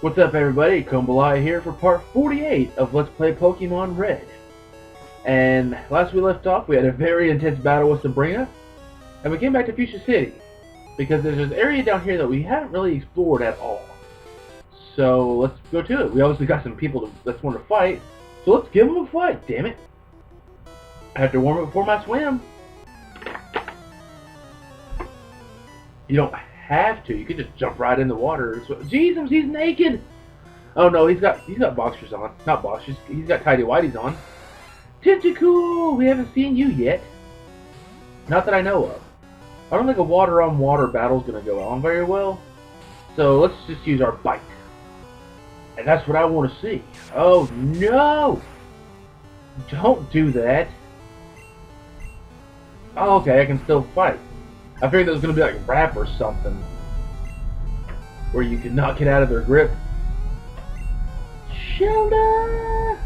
What's up everybody, Kumbalaya here for part 48 of Let's Play Pokemon Red. And last we left off, we had a very intense battle with Sabrina, and we came back to Fuchsia City, because there's this area down here that we haven't really explored at all. So let's go to it. We obviously got some people that want to fight, so let's give them a fight, damn it. I have to warm up before my swim. You don't have to. You could just jump right in the water. Jesus, he's naked. Oh no, he's got boxers on. Not boxers. He's got tidy whities on. Tentacool, we haven't seen you yet. Not that I know of. I don't think a water on water battle is gonna go on very well. So let's just use our bite. And that's what I want to see. Oh no! Don't do that. Oh, okay, I can still fight. I figured there was going to be like rap or something where you could not get out of their grip. Shoulder!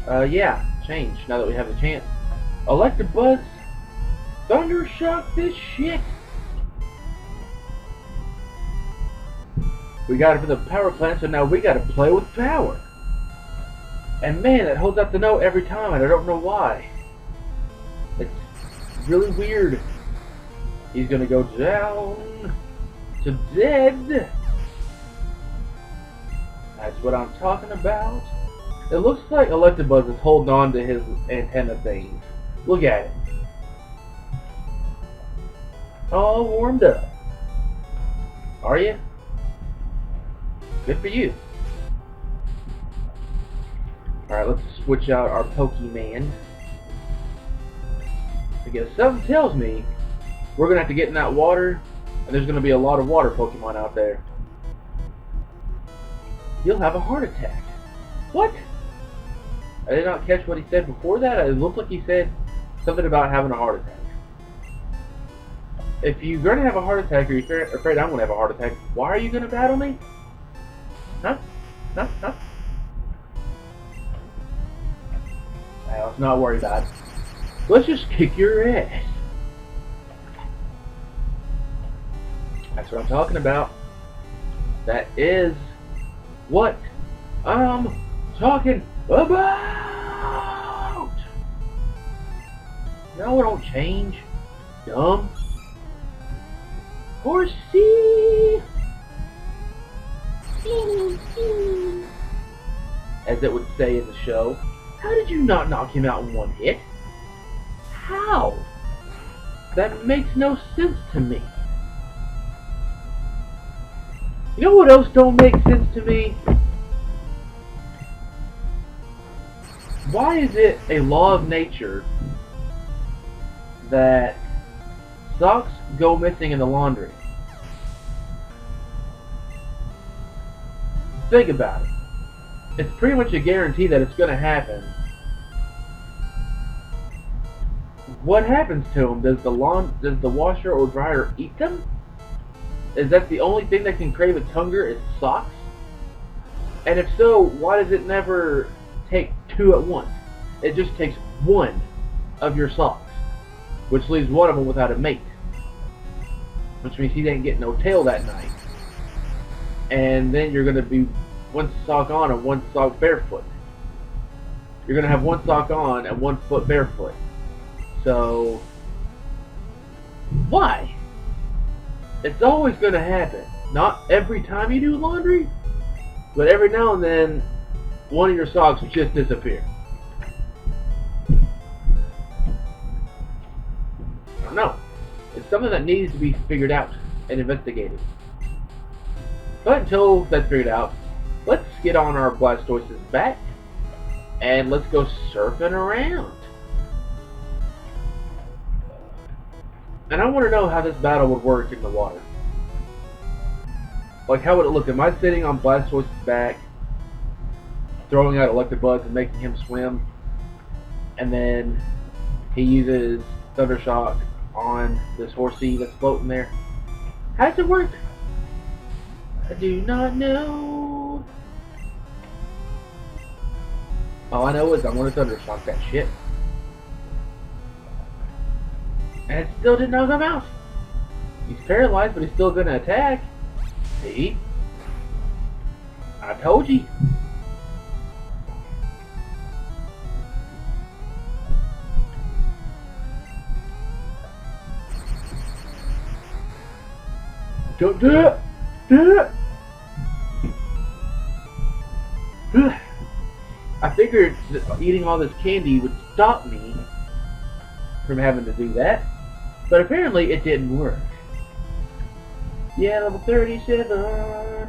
Yeah, change now that we have the chance. Electabuzz, Thundershock this shit. We got it for the power plant, so now we got to play with power. And man, it holds out the note every time, and I don't know why. It's really weird. He's gonna go down to dead. That's what I'm talking about. It looks like Electabuzz is holding on to his antenna things. Look at it. All warmed up. Are you? Good for you. Alright, let's switch out our Pokemon. Because something tells me we're going to have to get in that water, and there's going to be a lot of water Pokemon out there. You'll have a heart attack. What? I did not catch what he said before that. It looked like he said something about having a heart attack. If you're going to have a heart attack, or you're afraid I'm going to have a heart attack, why are you going to battle me? Huh? Huh? Huh? Let's not worry about it. Let's just kick your ass. That's what I'm talking about. That is what I'm talking about. No, it don't change. Dumb. Horsey. As it would say in the show. How did you not knock him out in one hit? How? That makes no sense to me. You know what else don't make sense to me? Why is it a law of nature that socks go missing in the laundry? Think about it. It's pretty much a guarantee that it's going to happen. What happens to them? Does the washer or dryer eat them? Is that the only thing that can crave its hunger is socks? And if so, why does it never take two at once? It just takes one of your socks, which leaves one of them without a mate. Which means he didn't get no tail that night. And then you're going to be one sock on and one sock barefoot. You're going to have one sock on and one foot barefoot. So, why? It's always going to happen. Not every time you do laundry, but every now and then, one of your socks will just disappear. I don't know. It's something that needs to be figured out and investigated. But until that's figured out, let's get on our Blastoise's back and let's go surfing around. And I want to know how this battle would work in the water. Like, how would it look? Am I sitting on Blastoise's back, throwing out Electabuzz and making him swim, and then he uses Thundershock on this Horsey that's floating there? How does it work? I do not know. All I know is I'm going to Thundershock that shit. And it still did not come out. He's paralyzed, but he's still going to attack. See? I told you. Don't do it! Do it! I figured that eating all this candy would stop me from having to do that, but apparently it didn't work. Yeah, level 37.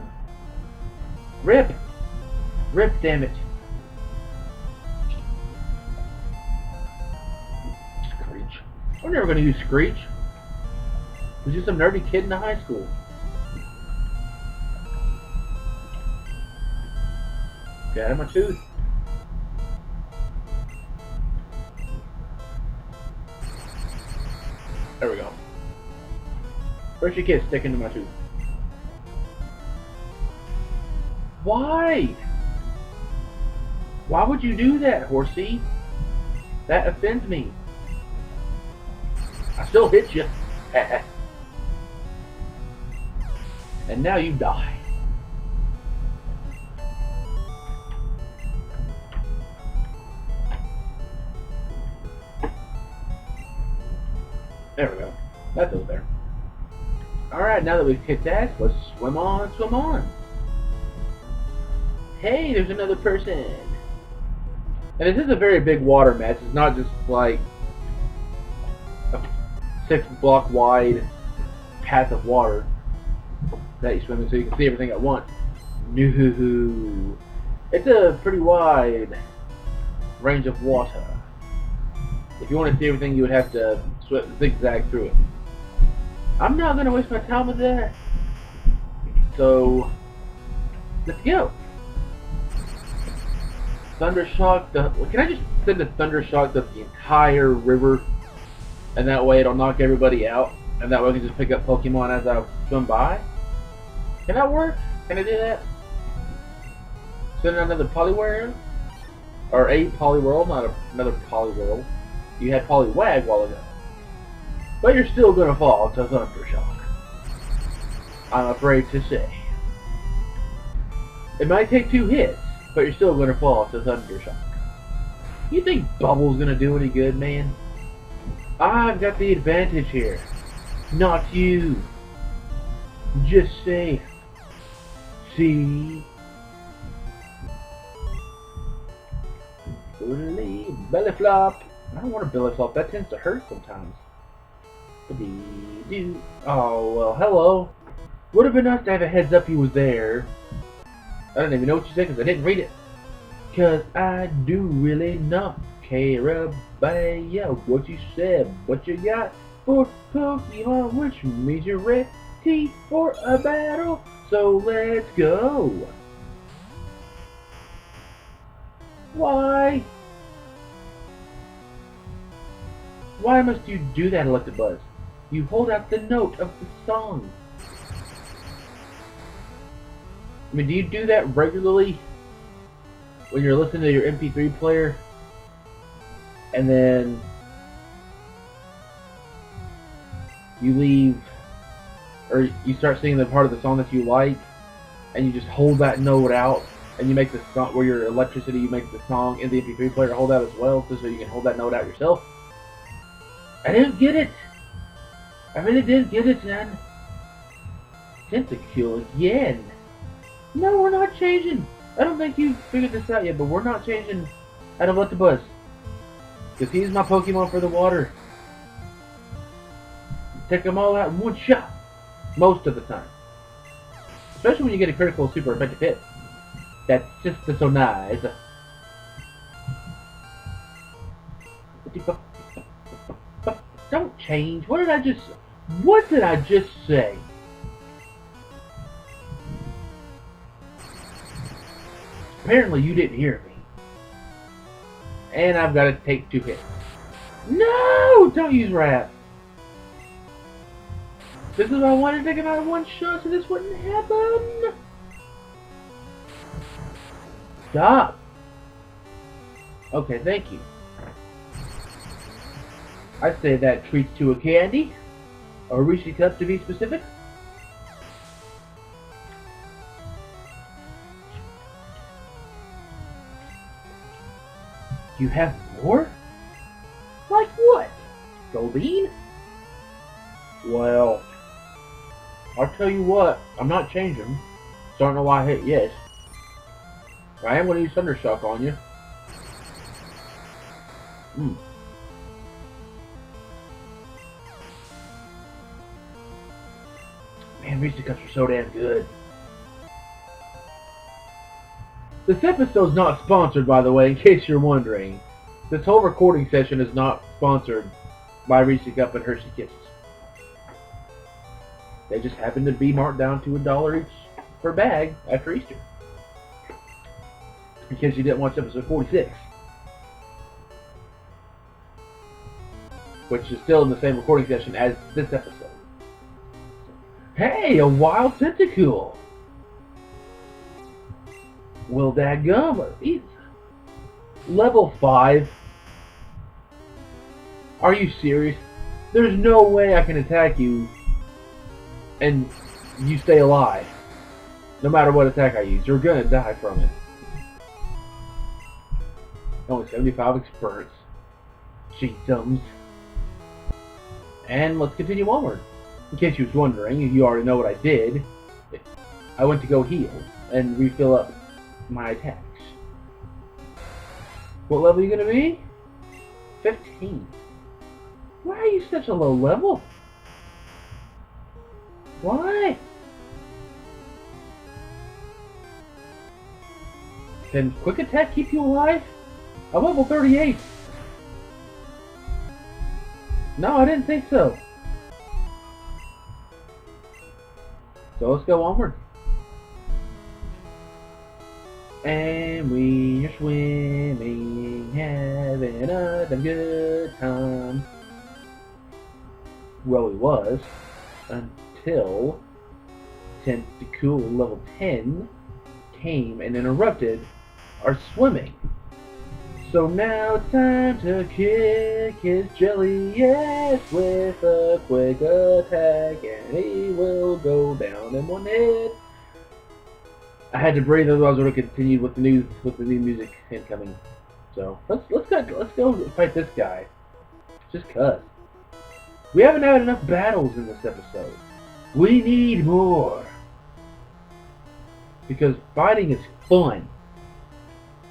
Rip! Rip, damn it. Screech. I'm never gonna use Screech. He was just some nerdy kid in the high school. Get out of my tooth. There we go. Where's your kid sticking to my tooth? Why? Why would you do that, horsey? That offends me. I still hit you. And now you die. There we go. That goes there. Alright, now that we've kicked ass, let's swim on, swim on. Hey, there's another person. And this is a very big water match. It's not just like a 6-block wide path of water that you swim in so you can see everything at once. No. It's a pretty wide range of water. If you want to see everything, you would have to zigzag through it. I'm not going to waste my time with that. So, let's go. Thundershock. Can I just send a Thundershock up the entire river? And that way it'll knock everybody out. And that way I can just pick up Pokemon as I swim by? Can that work? Can I do that? Send another Poliwhirl? Or a Poliwhirl, not another Poliwhirl. You had Poliwag while ago. But you're still gonna fall to Thundershock. I'm afraid to say. It might take 2 hits, but you're still gonna fall to Thundershock. You think Bubble's gonna do any good, man? I've got the advantage here. Not you. Just safe. See? Belly flop. I don't want a belly flop. That tends to hurt sometimes. Oh, well, hello. Would have been nice to have a heads up he was there. I don't even know what you said because I didn't read it. Because I do really not care about what you said. What you got for Pokemon, which means you're ready for a battle. So let's go. Why? Why must you do that, Electabuzz? You hold out the note of the song. I mean, do you do that regularly? When you're listening to your MP3 player? And then you leave, or you start singing the part of the song that you like, and you just hold that note out, and you make the song, where your electricity, you make the song in the MP3 player hold out as well, so you can hold that note out yourself. I didn't get it. I really didn't get it, son. Tentacule again. No, we're not changing. I don't think you figured this out yet, but we're not changing out of Electabuzz. Because he's my Pokemon for the water. Take them all out in one shot. Most of the time. Especially when you get a critical super effective hit. That's just so nice. Don't change. What did I just say? Apparently you didn't hear me. And I've got to take 2 hits. No! Don't use Wrath. This is why I wanted to take him out of one shot so this wouldn't happen. Stop. Okay, thank you. I say that treats to a candy. Or Reese's Cup to be specific. You have more? Like what? Goldine? Well, I'll tell you what, I'm not changing. So I don't know why I hit yes. I am going to use Thundershock on you. Man, Reese's Cups are so damn good. This episode's not sponsored, by the way, in case you're wondering. This whole recording session is not sponsored by Reese's Cup and Hershey Kisses. They just happen to be marked down to $1 each per bag after Easter. In case you didn't watch episode 46. Which is still in the same recording session as this episode. Hey, a wild tentacle! Well, dadgum, he's level 5. Are you serious? There's no way I can attack you and you stay alive. No matter what attack I use, you're gonna die from it. Only 75 experience. Cheatums. And let's continue onward. In case you was wondering, you already know what I did. I went to go heal and refill up my attacks. What level are you gonna be? 15. Why are you such a low level? Why? Can quick attack keep you alive? I'm level 38. No, I didn't think so. So let's go onward. And we're swimming, having a damn good time. Well, we was, until Tentacool level 10 came and interrupted our swimming. So now it's time to kick his jelly ass with a quick attack, and he will go down in one hit. I had to breathe, otherwise I would have continued with the new music incoming. So let's go fight this guy. Just cuz. We haven't had enough battles in this episode. We need more. Because fighting is fun.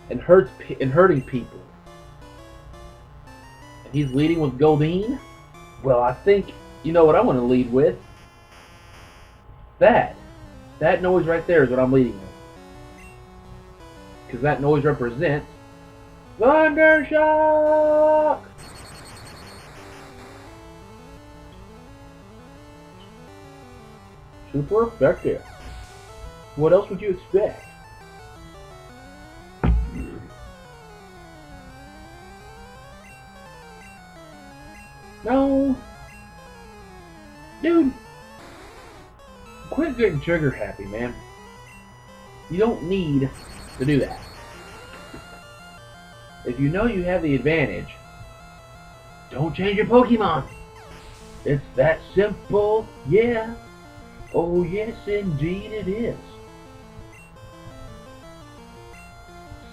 And hurting people. And he's leading with Goldine? Well, I think you know what I want to lead with. That noise right there is what I'm leading with. Because that noise represents Thundershock! Super effective. What else would you expect? No. Dude. Quit getting trigger happy, man. You don't need to do that. If you know you have the advantage, don't change your Pokemon. It's that simple, yeah. Oh yes, indeed it is.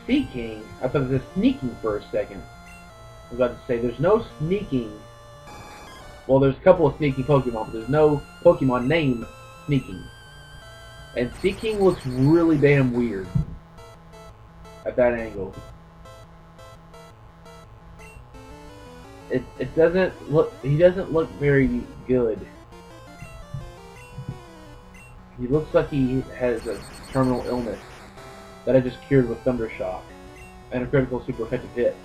Seeking, I thought it was sneaking for a second. I was about to say, there's no sneaking. Well, there's a couple of sneaking Pokemon, but there's no Pokemon named Sneaking. And Seeking looks really damn weird at that angle. It doesn't look, he doesn't look very good. He looks like he has a terminal illness that I just cured with Thundershock and a critical super effective hit.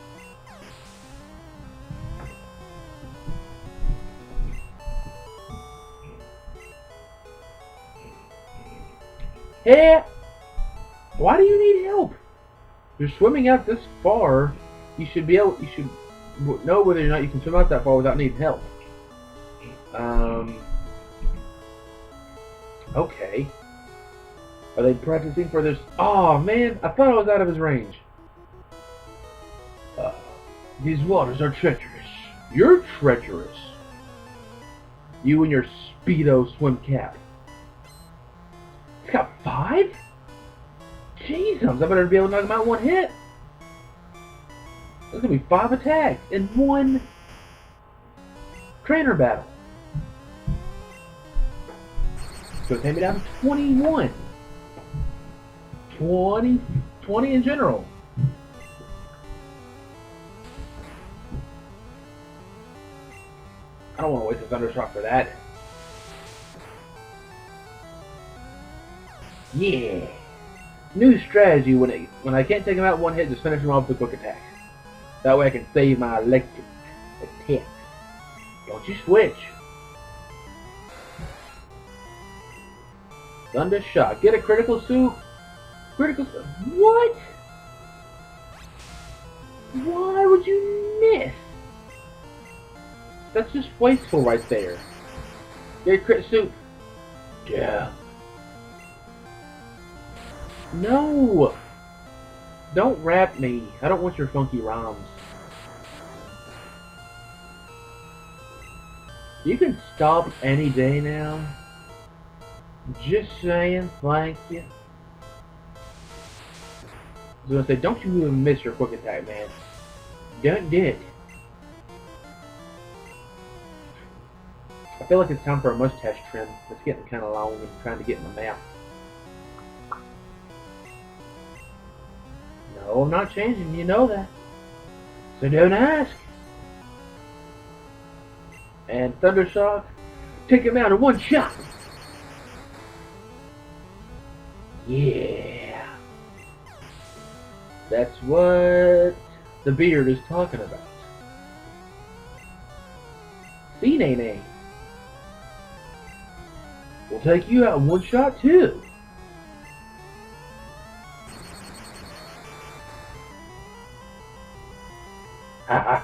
Hey! Why do you need help? You're swimming out this far. You should know whether or not you can swim out that far without needing help. Okay. Are they practicing for this? Oh man, I thought I was out of his range. These waters are treacherous. You're treacherous. You and your Speedo swim cap. It's got 5? Jesus, I better be able to knock him out in one hit. There's gonna be 5 attacks in one trainer battle. So take me down to 21. 20 in general. I don't want to waste a Thundershock for that. Yeah. New strategy: when I can't take him out in one hit, just finish him off with a quick attack. That way I can save my electric attack. Don't you switch. Thundershock. Get a critical soup. Critical soup. What? Why would you miss? That's just wasteful right there. Get a crit soup. Yeah. No! Don't rap me. I don't want your funky rhymes. You can stop any day now. Just saying, thank you. I was gonna say, don't you even miss your quick attack, man. Don't do it. I feel like it's time for a mustache trim. It's getting kind of long and trying to get in my mouth. No, I'm not changing. You know that. So don't ask. And Thundershock, take him out in one shot. Yeah. That's what the beard is talking about. See, Nene. We'll take you out in one shot too. Haha.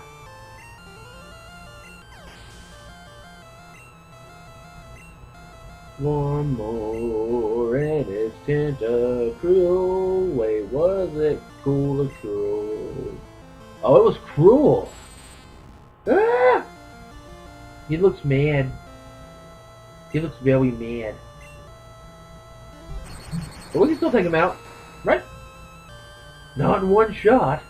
One more and it's tentacruel. Wait, was it cool or cruel? Oh, it was cruel. Ah! He looks mad. He looks very mad. But we can still take him out, right? Not in one shot.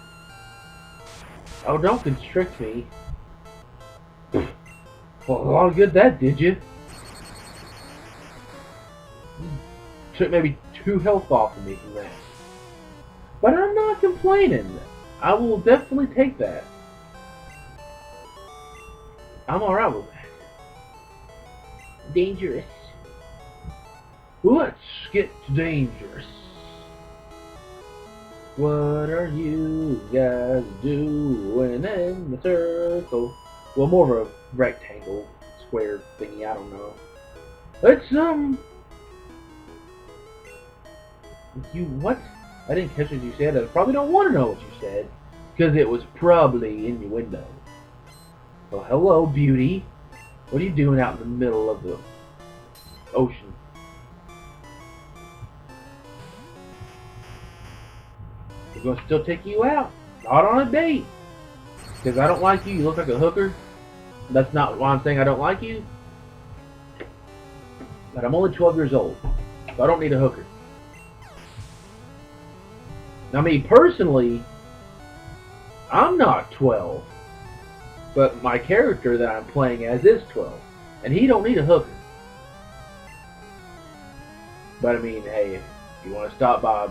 Oh, don't constrict me. Well, a lot of good that did you. Took maybe 2 health off of me from that. But I'm not complaining. I will definitely take that. I'm alright with that. Dangerous. Let's get dangerous. What are you guys doing in the circle? Well, more of a rectangle, square thingy, I don't know. Let's, You, what? I didn't catch what you said. I probably don't want to know what you said, because it was probably innuendo. So, hello, beauty. What are you doing out in the middle of the ocean? We're going to still take you out. Not on a date. Because I don't like you. You look like a hooker. That's not why I'm saying I don't like you. But I'm only 12 years old. So I don't need a hooker. Now, me personally, I'm not 12. But my character that I'm playing as is 12. And he don't need a hooker. But I mean, hey, if you want to stop by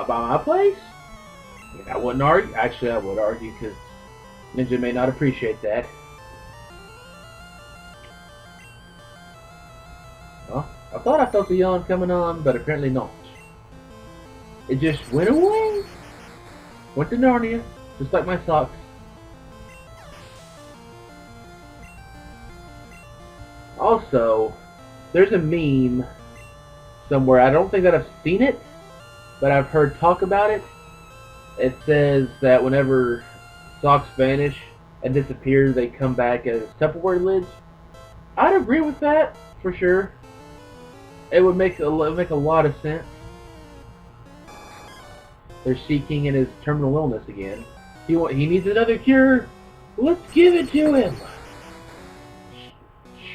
my place, I mean, I wouldn't argue. Actually, I would argue because Ninja may not appreciate that. Well, I thought I felt a yawn coming on, but apparently not. It just went away. Went to Narnia, just like my socks. Also, there's a meme somewhere. I don't think that I've seen it, but I've heard talk about it. It says that whenever socks vanish and disappear, they come back as Tupperware lids. I'd agree with that for sure. It would make a lot of sense. They're seeking in his terminal illness again. He needs another cure. Let's give it to him.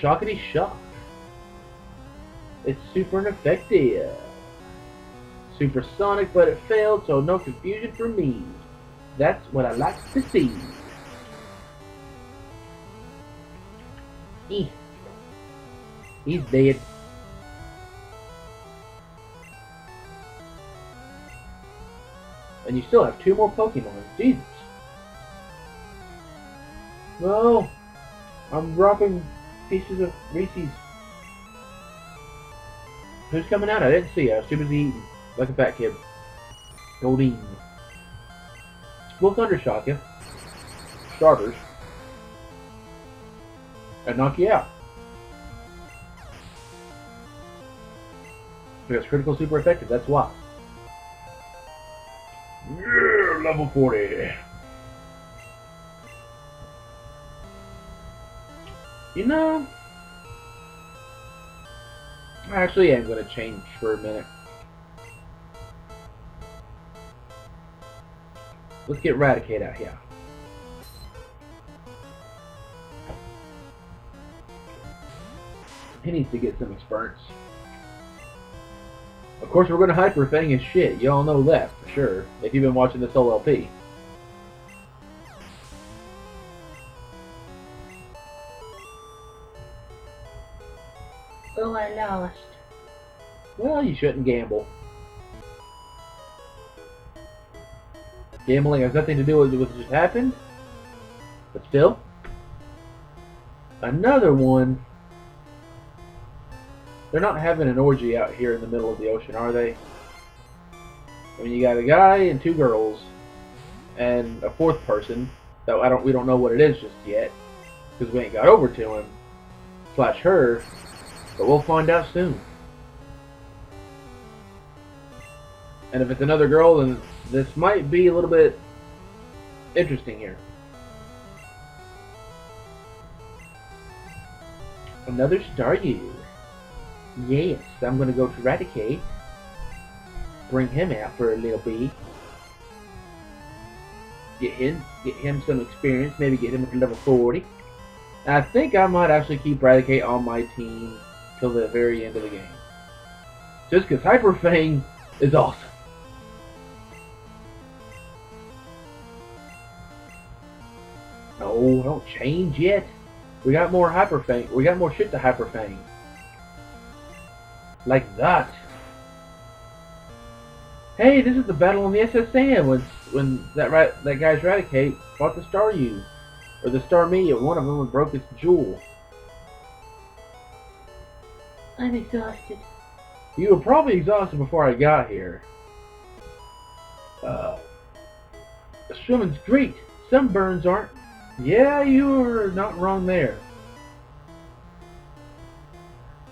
Shockity shock. It's super ineffective. Supersonic, but it failed, so no confusion for me. That's what I like to see. Eh. He's dead. And you still have 2 more Pokemon. Jesus. No. I'm dropping pieces of Reese's. Who's coming out? I didn't see. I was too busy eating. Like a fat kid. Goldeen. We'll Thundershock you. Starters. And knock you out. Because critical super effective, that's why. Yeah, level 40. You know, I actually am going to change for a minute. Let's get Raticate out here. He needs to get some experience. Of course, we're going to Hyper Fang his shit. Y'all know that for sure. If you've been watching this whole LP. Oh, I lost. Well, you shouldn't gamble. Gambling has nothing to do with what just happened. But still. Another one. They're not having an orgy out here in the middle of the ocean, are they? I mean, you got a guy and 2 girls. And a 4th person. That we don't know what it is just yet. Because we ain't got over to him. / her. But we'll find out soon. And if it's another girl, then this might be a little bit interesting here. Another Staryu. Yes, I'm going to go to Raticate. Bring him out for a little bit. Get him some experience. Maybe get him to level 40. And I think I might actually keep Raticate on my team till the very end of the game. Just because Hyper Fang is awesome. No, don't change yet. We got more Hyper Fang. We got more shit to Hyper Fang. Like that. Hey, this is the battle on the SS Sam when that guy's Raticate fought the Staryu. Or the Starmie at one of them and broke its jewel. I'm exhausted. You were probably exhausted before I got here. Swimming's great. Sunburns aren't. Yeah, you were not wrong there.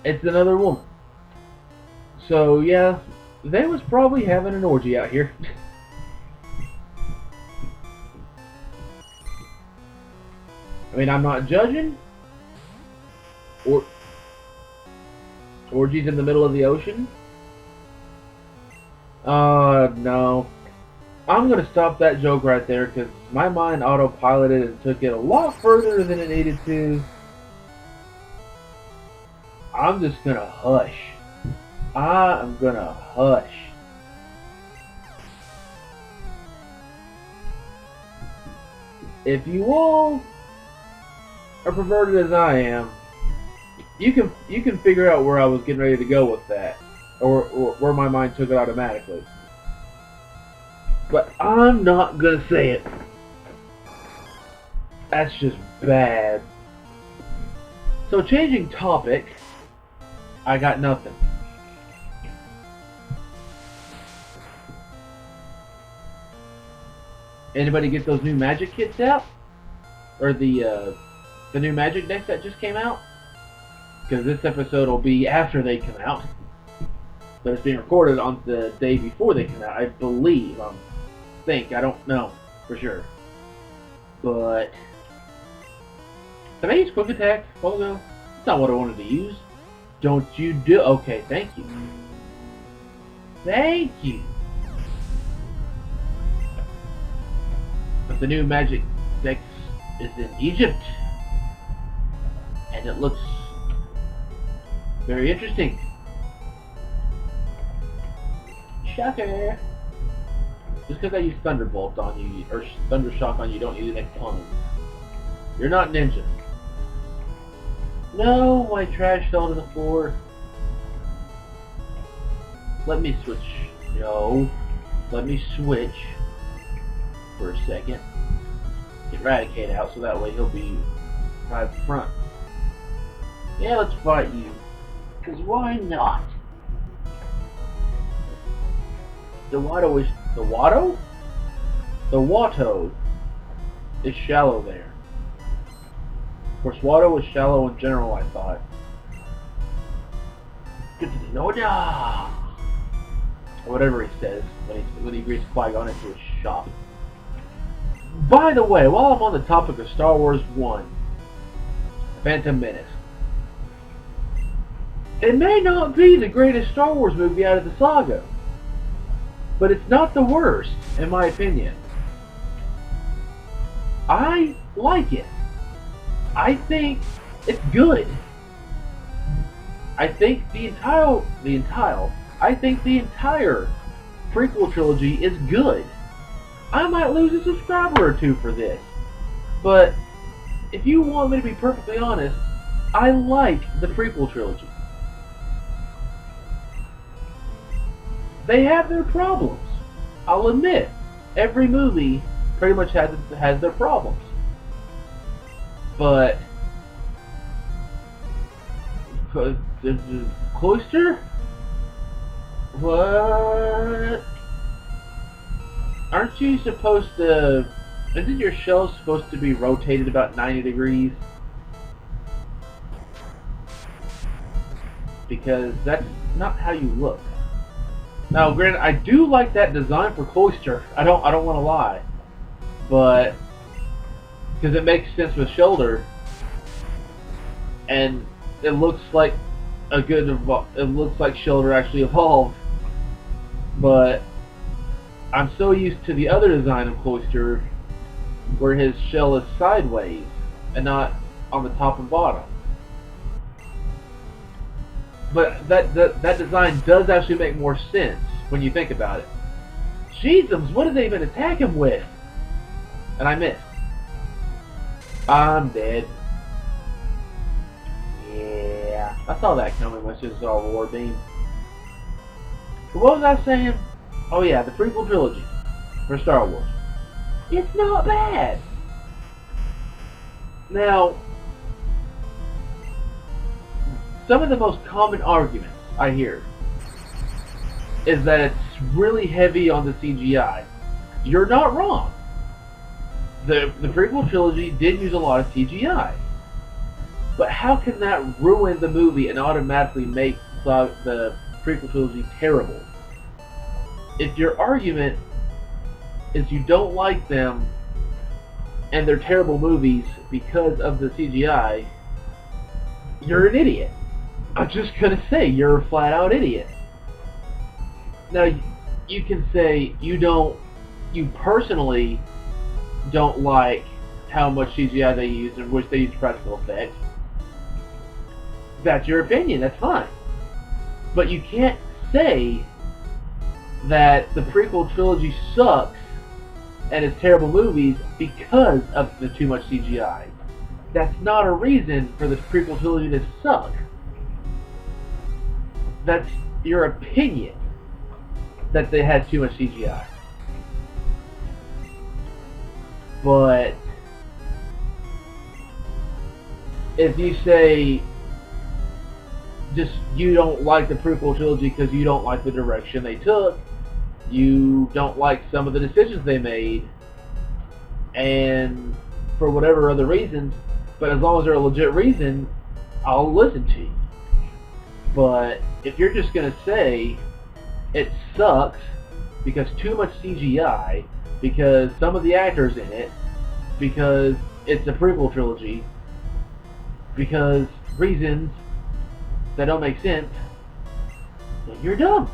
It's another woman. So, yeah, they was probably having an orgy out here. I mean, I'm not judging. Orgies in the middle of the ocean? No. I'm going to stop that joke right there because my mind autopiloted and took it a lot further than it needed to. I'm just going to hush. I am going to hush. If you all are perverted as I am, you can figure out where I was getting ready to go with that, or where my mind took it automatically. But I'm not gonna say it. That's just bad. So changing topic, I got nothing. Anybody get those new magic kits out? Or the new magic decks that just came out? Because this episode will be after they come out. But it's being recorded on the day before they come out, I believe. I don't know for sure. But did I use Quick Attack a while ago? That's not what I wanted to use. Don't you do? Okay, thank you. Thank you. But the new magic deck is in Egypt, and it looks very interesting. Shocker. Just because I use Thunderbolt on you, or Thundershock on you, don't use it tons. You're not ninja. No, my trash fell to the floor. Let me switch. No. Let me switch for a second. Get Eradicate out so that way he'll be right up front. Yeah, let's fight you. Because why not? The Watto is... The Watto? The Watto is shallow there. Of course, Watto is shallow in general, I thought. Noda! Or whatever he says when he greets Qui-Gon into his shop. By the way, while I'm on the topic of Star Wars 1, Phantom Menace, it may not be the greatest Star Wars movie out of the saga, but it's not the worst, in my opinion. I like it. I think it's good. I think the entire prequel trilogy is good. I might lose a subscriber or two for this, but if you want me to be perfectly honest, I like the prequel trilogy. They have their problems. I'll admit, every movie pretty much has their problems. But Cloister? What? Aren't you supposed to... Isn't your shell supposed to be rotated about 90 degrees? Because that's not how you look. Now, granted, I do like that design for Cloister. I don't want to lie, but because it makes sense with shoulder, and it looks like it looks like shoulder actually evolved. But I'm so used to the other design of Cloister, where his shell is sideways and not on the top and bottom. But that design does actually make more sense when you think about it. Jeezums, what did they even attack him with? And I missed. I'm dead. Yeah, I saw that coming when I just saw War Beam. But what was I saying? Oh yeah, the prequel trilogy for Star Wars. It's not bad. Now, some of the most common arguments I hear is that it's really heavy on the CGI. You're not wrong. The prequel trilogy did use a lot of CGI. But how can that ruin the movie and automatically make the prequel trilogy terrible? If your argument is you don't like them and they're terrible movies because of the CGI, you're an idiot. I'm just gonna say you're a flat out idiot. Now, you can say you personally don't like how much CGI they use and which they use practical effects. That's your opinion, that's fine. But you can't say that the prequel trilogy sucks and it's terrible movies because of the too much CGI. That's not a reason for the prequel trilogy to suck. That's your opinion that they had too much CGI. But if you say just you don't like the prequel trilogy because you don't like the direction they took, you don't like some of the decisions they made, and for whatever other reasons, but as long as they're a legit reason, I'll listen to you. But if you're just going to say it sucks because too much CGI, because some of the actors in it, because it's a prequel trilogy, because reasons that don't make sense, then you're dumb.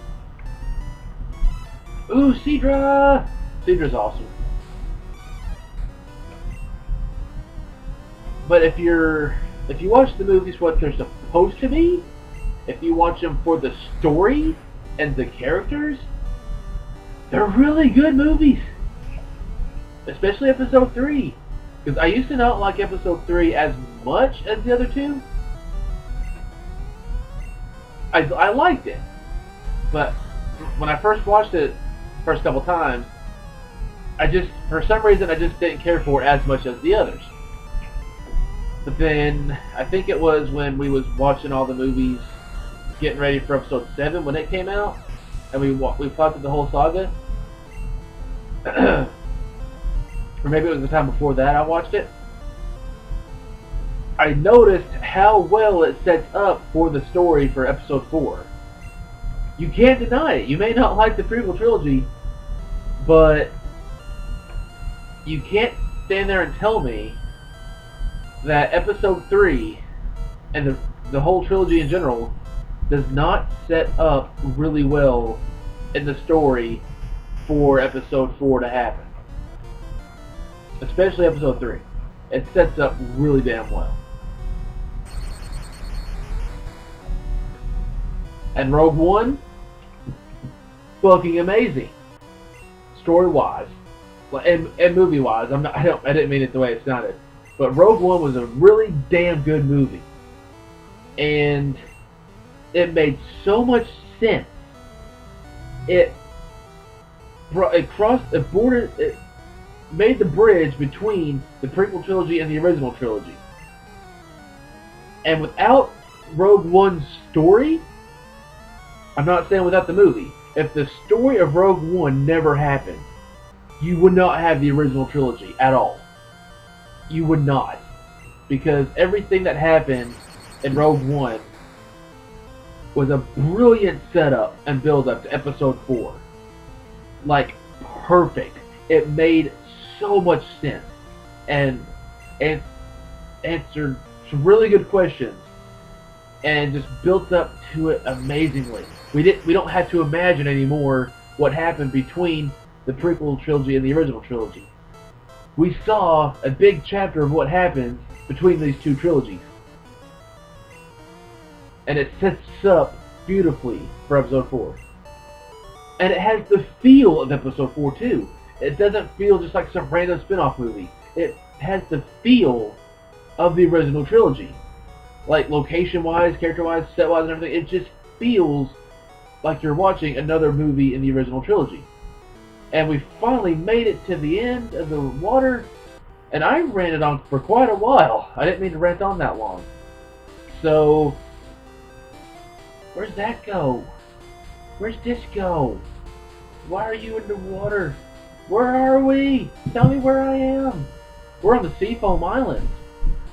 Ooh, Cedra! Cedra's awesome. But if you watch the movies what they're supposed to be, if you watch them for the story and the characters, They're really good movies. Especially episode 3. Because I used to not like episode 3 as much as the other two. I liked it. But when I first watched it, first couple times, for some reason, I just didn't care for it as much as the others. But then, I think it was when we was watching all the movies, getting ready for episode 7 when it came out, and we plotted through the whole saga. Or maybe it was the time before that I watched it. I noticed how well it sets up for the story for episode 4. You can't deny it. You may not like the prequel trilogy, but you can't stand there and tell me that episode 3 and the whole trilogy in general does not set up really well in the story for episode 4 to happen. Especially episode 3. It sets up really damn well. And Rogue One, fucking amazing. Story-wise. And movie-wise. I didn't mean it the way it sounded. But Rogue One was a really damn good movie. And it made so much sense. It crossed the border. It made the bridge between the prequel trilogy and the original trilogy. And without Rogue One's story, I'm not saying without the movie, if the story of Rogue One never happened, you would not have the original trilogy at all. You would not. Because everything that happened in Rogue One was a brilliant setup and build-up to episode 4. Like, perfect. It made so much sense. And answered some really good questions. And just built up to it amazingly. We don't have to imagine anymore what happened between the prequel trilogy and the original trilogy. We saw a big chapter of what happened between these two trilogies. And it sets up beautifully for episode 4. And it has the feel of episode 4 too. It doesn't feel just like some random spin-off movie. It has the feel of the original trilogy. Like location-wise, character-wise, set-wise, and everything. It just feels like you're watching another movie in the original trilogy. And we finally made it to the end of the water, and I ranted on for quite a while. I didn't mean to rant on that long. So, where's that go? Where's this go? Why are you in the water? Where are we? Tell me where I am. We're on the Seafoam Islands.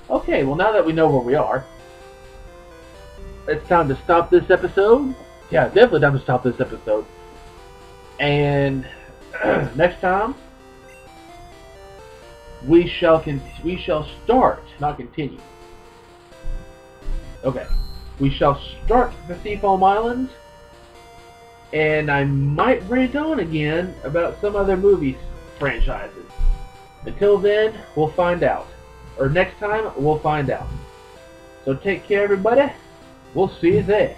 Okay, well now that we know where we are, it's time to stop this episode. Yeah, definitely time to stop this episode. And next time, we shall start, not continue. Okay, we shall start the Seafoam Islands, and I might rant on again about some other movie franchises. Until then, we'll find out. Or next time, we'll find out. So take care, everybody. We'll see you there.